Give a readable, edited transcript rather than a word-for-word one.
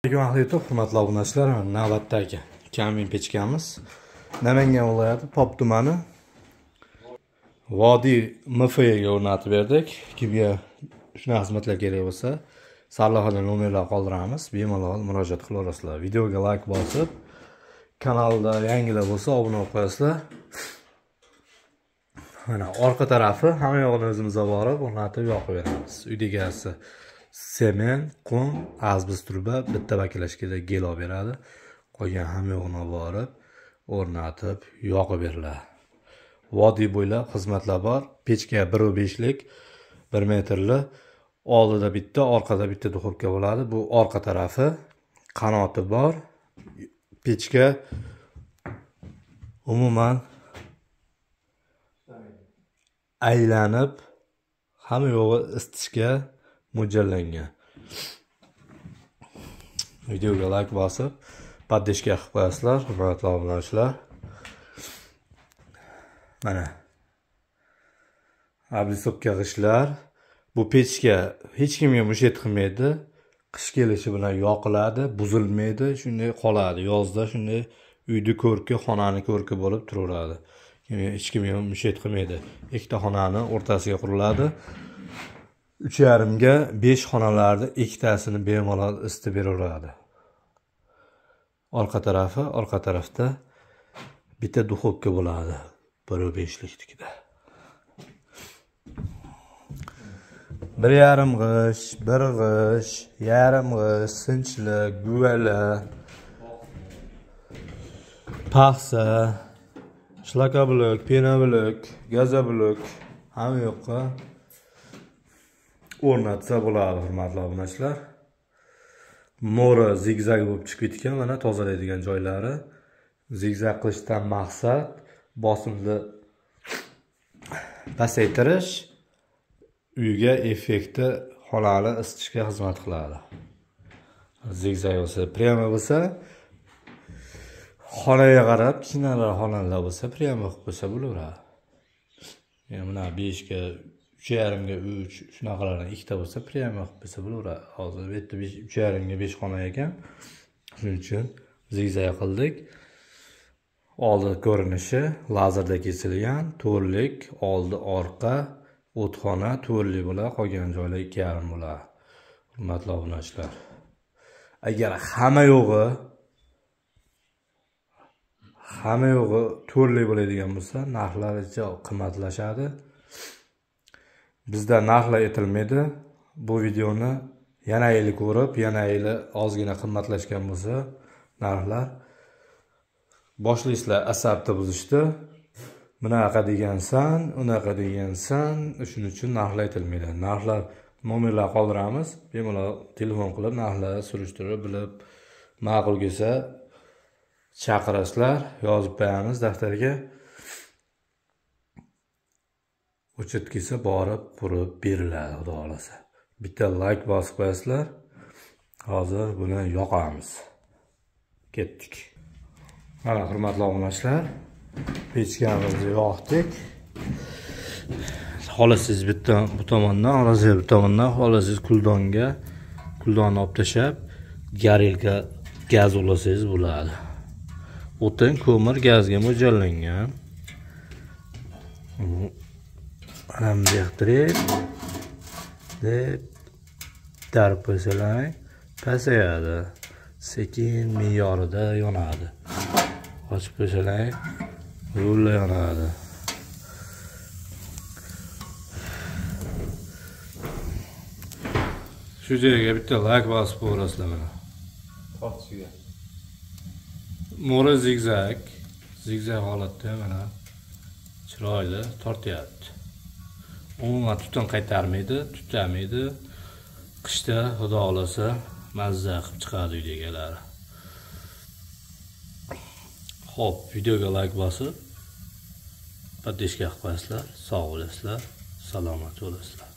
Hurmatli obunachilar, navbatdagi kamin pechkamiz Namangan viloyati Pop tumani Vodiy MFga o'rnatib berdik. Kimga shunday xizmatlar kerak bo'lsa, sarlavhada nomerlar qoldiramiz, bemalol murojaat qilaverasizlar. Videoga like bosib, kanalda yangilar bo'lsa obuna bo'lib qo'yasizlar. Mana orqa tarafi hamma yo'g'ini o'zimiz borib o'rnatib yoqib beramiz. Uydagisi semen, qum, azbiz turba bitta bakilashkada gel olib beradi. Qolgan hamma yo'g'ini borib o'rnatib yoqib beriladi. Vodiy bo'ylab xizmatlar bor. Pechka 1.5 lik 1 metrli. Oldida bitta, orqada bitta duxovka bo'ladi. Bu orqa tarafi, qanoti bor. Pechka umuman aylanib hamma yo'g'i isitishga mo'ljallangan. Videoga like bosib, podpishka qilib qo'yasizlar, hurmatli obunachilar. Mana ablisopka g'ishlar. Bu pechka hech kimga mushet qilmaydi. Qish kelishi bilan yoqiladi, buzilmaydi, shunday qoladi. Yozda shunday uyni ko'rki, xonani ko'rki bo'lib turaveradi. Hech kimga mushet qilmaydi. Ikkita xonani o'rtasiga quriladi. 3,5 ga 5 xonalarni ikkitasini bemalol isitib beraveradi. Orqa tarafda bitta duxovka bo'ladi. 1.5 likda. 1,5 g'ish, 1 g'ish, yarim g'ish, sinchlik, guvala, paxsa, shlaka blok, pena blok, gaza blok hamma yoqqa o'rnatsa bo'ladi, hurmatli obunachilar. Mo'ri zigzag bo'lib chiqib ketgan, mana tozalaydigan joylari. Zigzag qilishdan maqsad bosimni pasaytirish, uyga effekti xonani isitishga xizmat qiladi. Zigzag bo'lsa, prema bo'lsa, xonaga qarab, kichkinalar xonalar bo'lsa, prema qilib qo'ysa bo'laveradi. Mana 5 ga 3,5 ga 3 shunaqalardan ikkita bo'lsa, prema qilib qo'ysa bo'laveradi. Hozir bu yerda 3,5 ga 5 xona ekan. Shuning uchun zigzag qildik. Oldi ko'rinishi lazerda kesilgan, to'rlik, oldi orqa, o'txona to'rlik bo'ladi, qolgan joylar 2,5 bo'ladi. Hurmatli obunachilar. Agar hamma yo'g'i to'rlik bo'ladigan bo'lsa, narxlari qimmatlashadi. Bizda narxlar aytilmaydi. Bu videoni yana yili ko'rib, yana yili ozgina qimmatlashgan bo'lsa, narxlar boshliqlar asabni buzishdi. Bunaqa degansan, unaqa degansan, shuning uchun narxlar aytilmaydi. Narxlar nomerlar qoldiramiz. Bemalol telefon qilib narxlarni surishtirib bilib, ma'qul kelsa chaqirasizlar, yozib qo'yamiz daftarga. O'chit kelsa borib qurib beriladi, xudo xolasa. Bitta like bosib qo'yasizlar. Hozir buni yoqamiz. Ketdik. Mana hurmatli obunachilar, pechkamizni yoqdik. Xolasiz bitta bu tomondan, xolasiz bu tomondan, xolasiz kuldonni olib tashab, garelka gaz ulasangiz bo'ladi. O'tin, ko'mir, gazga mo'ljallangan. Ham elektrib deb darib qo'ysalar, pasayadi. Sekin me'yorida yonadi. Ochib qo'ysalar, rullar yonadi. Shu yerga bitta like bosib qo'yasizlar mana. Tortishiga. Mo'ri zigzag holatda mana chiroyli tortyapti. Umuman tutun qaytarmaydi, tutamaydi. Qishda xudo xolasa mazza qilib chiqadi uydagilar. Xo'p, videoga like bosib, podpishka qilib qo'yasizlar, sog' bo'lasizlar, salomat bo'lasizlar.